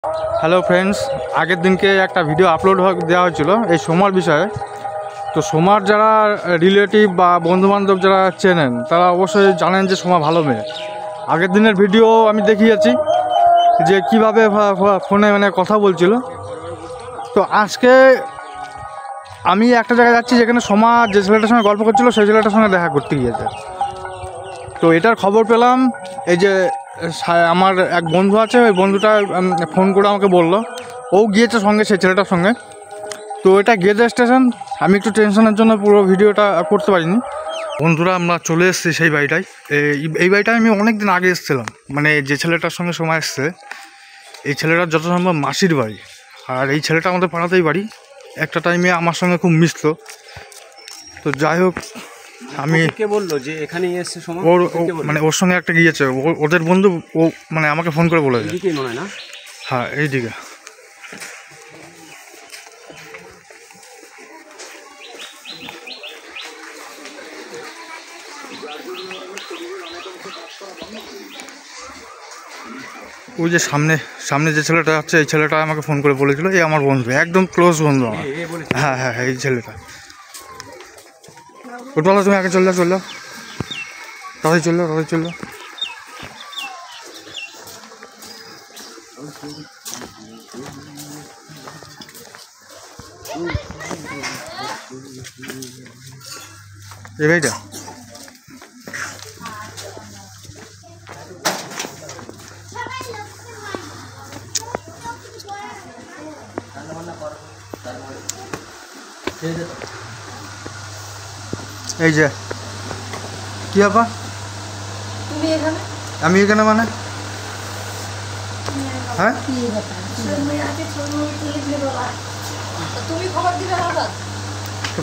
Hello friends, আগের দিনকে একটা ভিডিও আপলোড দেওয়া হয়েছিল এই সোমার বিষয়ে। তো সোমার যারা রিলেটিভ বা বন্ধুবান্ধব যারা চেনেন তারা অবশ্যই জানেন যে সোমা ভালো মেয়ে। আগের দিনের ভিডিও আমি দেখিয়েছি যে কিভাবে ফোনে কথা বলছিল। তো আজকে আমি একটা জায়গায় যাচ্ছি যেখানে সোমা যে ছেলেটার সঙ্গে গল্প করছিল সেই ছেলেটার সঙ্গে দেখা করতে গিয়েছে। তো এটার খবর পেলাম, এই যে আমার এক বন্ধু আছে, ওই বন্ধুটা ফোন করে আমাকে বললো ও গিয়েছে সঙ্গে সেই ছেলেটার সঙ্গে। তো এটা গেজে স্টেশন। আমি একটু টেনশনের জন্য পুরো ভিডিওটা করতে পারিনি। বন্ধুরা, আমরা চলে এসেছি সেই বাড়িটায়। এই বাড়িটায় আমি অনেক দিন আগে এসেছিলাম, মানে যে ছেলেটার সঙ্গে সময় এসছে এই ছেলেটার যত সম্ভব মাসির বাড়ি। আর এই ছেলেটা আমাদের পাড়াতেই বাড়ি, একটা টাইমে আমার সঙ্গে খুব মিশতো। তো যাই হোক, আমি কে বললো যে এখানে এসে সময় ওর মানে ওর সঙ্গে একটা গিয়েছে ওদের বন্ধু, ও মানে আমাকে ফোন করে বলেছে। এইদিকেই মনে হয় না? হ্যাঁ, এইদিকে। ওই যে সামনে সামনে যে ছেলেটা আছে এই ছেলেটা আমাকে ফোন করে বলেছিল, এই আমার বন্ধু, একদম ক্লোজ বন্ধু আমার। হ্যাঁ হ্যাঁ হ্যাঁ, এই ছেলেটা। ওটা তুমি আগে চললো তাড়াতাড়ি চললো। এই ভাইটা এই যে কি আপা, আমি এখানে মানে হ্যাঁ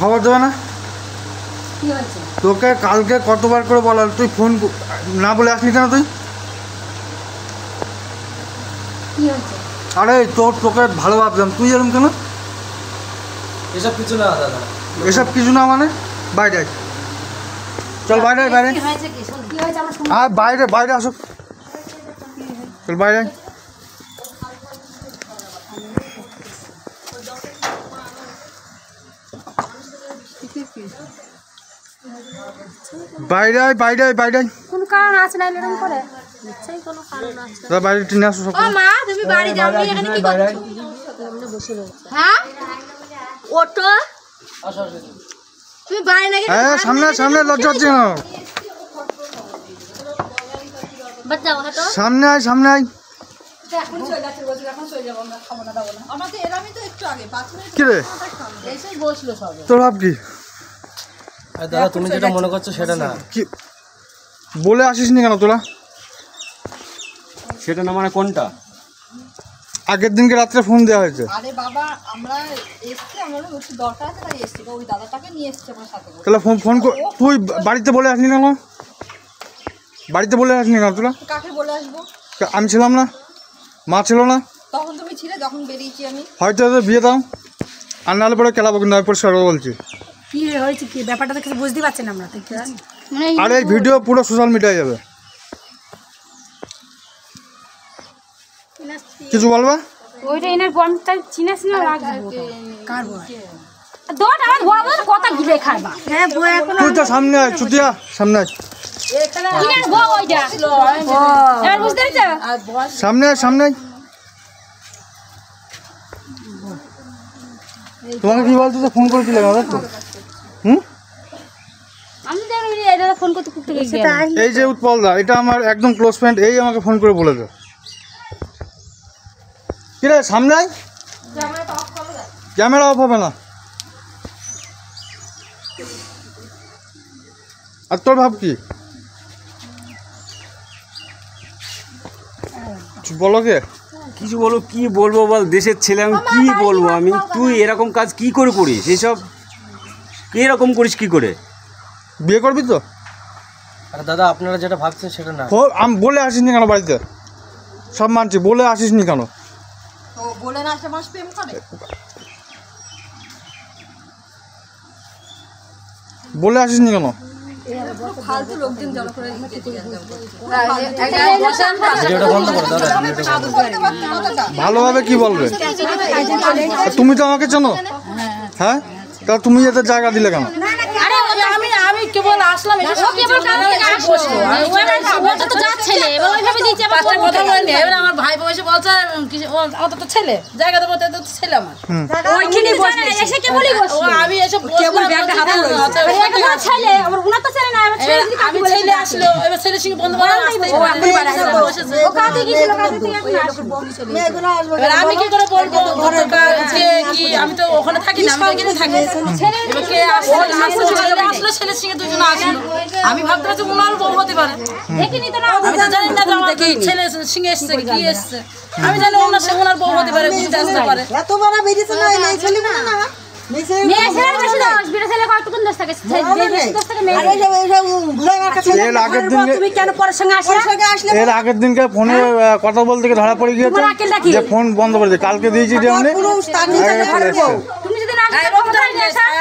খবর দেবে না? তোকে কালকে কতবার করে বলা, তুই ফোন না বলে আসলি কেন তুই? আরে তোকে ভালো ভাবতাম, তুই এরকম কেন? এসব কিছু না দাদা, এসব কিছু না মানে বাইরে চল, বাইরে আর বাইরে আসো, চল বাইরে। বাইরে কোন কারণ আছে না এরকম করে? নিশ্চয়ই কোনো কারণ আছে। দাদা বাইরে টিনে আসো সব। ও মা, তুমি বাড়ি যাও, আমি এখানে কি করছো? আমরা বসে রয়েছি। হ্যাঁ, ওটো তুমি বাড়ি না গেলে হ্যাঁ, সামনে লজ্জা হচ্ছে না? বাচ্চাও হাঁটো। সামনে আয়। এখন চলে যাচ্ছে, বলছি এখন চলে যাবো, আমরা খাবো না দাবো না। আমরা তো এরামই তো একটু আগে 5 মিনিট কি রে এসেই বসলো সবে। তোর ভাব কি? দাদা তুমি যেটা মনে করছো সেটা না। কি বলে আসিস নি কেন তোরা? সেটা না মানে কোনটা? আগের দিনকে রাত্রে ফোন দেওয়া হয়েছে। আরে বাবা, আমরা এসছি, আমরা একটু দরকার আছে তাই এসছি। ওই দাদাটাকে নিয়ে এসছে আমার সাথে করে। তাহলে ফোন তুই বাড়িতে বলে আসনি কেন? বাড়িতে বলে আসনি কেন তোরা? কাকে বলে আসবো? আমি ছিলাম না, মা ছিল না, তখন তুমি ছিলে যখন বেরিয়েছি আমি। হয়তো বিয়ে দাও, আর নাহলে পরে খেলাবো, কিন্তু আমি পরিষ্কার বলছি। কি হয়েছে, কি ব্যাপারটা তো কিছু বুঝতে পারছি না আমরা। আর এই ভিডিও পুরো সোশ্যাল মিডিয়ায় যাবে। কিছু বলবা? ওইটা এনার বনটা চিনাস না লাগবে। কার বয়? দোট আমার বাবার কথা গিলে খাবা। হ্যাঁ বয় এখন তুই তো সামনে আয়, ছুটিয়া সামনে আয়, ইনার বউ ওইটা। এবার বুঝতে পেরেছো? সামনে আয়। তোমাকে কি বলতো, ফোন করেছিলে না তো? আমি জানি এটা ফোন করতে গেছে। এই যে উৎপল দা, এটা আমার একদম ক্লোজ ফ্রেন্ড, এই আমাকে ফোন করে বলেছে। কি রে, সামনে আয়, ক্যামেরা অফ হবে না। আর তোর ভাব কি? বলো কে? কিছু বলো, কি বলবো বল, দেশের ছেলে আমি কি বলবো আমি? তুই এরকম কাজ কি করে করিস? এইসব এরকম করিস কি করে? বিয়ে করবি তো? আরে দাদা আপনারা যেটা ভাবছেন সেটা না। আমি বলে আসিসনি কেন বাড়িতে? সব মানছি, বলে আসিসনি কেন? তো বলে না আসলে মানুষ প্রেম করে? বলে আসিসনি কেন? ফালতু লোকজন জড়ো করে ভালোভাবে কি বলবে? তুমি তো আমাকে চেনো, হ্যাঁ? তা তুমি এতে জায়গা দিলে কেন? আমি কেবল আসলাম এবার আমার ভাই বসে বলছে আমার তো ছেলে জায়গা দেবো ছেলে আমার আমি এসে আমি ছেলে আসলো এবার ছেলের সঙ্গে বন্ধু এবার আমি কি করে বলবো কি আমি তো ওখানে থাকি না, আমি এখানে থাকি। এবার কে আসলো ছেলের সঙ্গে দুজন আসলো, আমি ভাবতে পারছি ওনার বউ হতে পারে, আমি তো জানি না যে আমার ছেলের সঙ্গে এসছে কি এসছে, আমি জানি ওনার বউ হতে পারে, বুঝতে আসতে পারে। এর আগের দিনকে ফোনে কথা বলতে গিয়ে ধরা পড়ে গিয়েছে যে ফোন বন্ধ করে দিয়ে কালকে দিয়েছি যে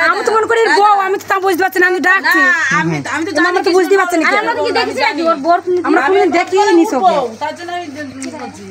আমি তো মনে করি আমি তো তা বুঝতে পারছি না, আমি ডাকছি আমি তো বুঝতে পারছি না, আমরা দেখিনি আমি তো ভাবছি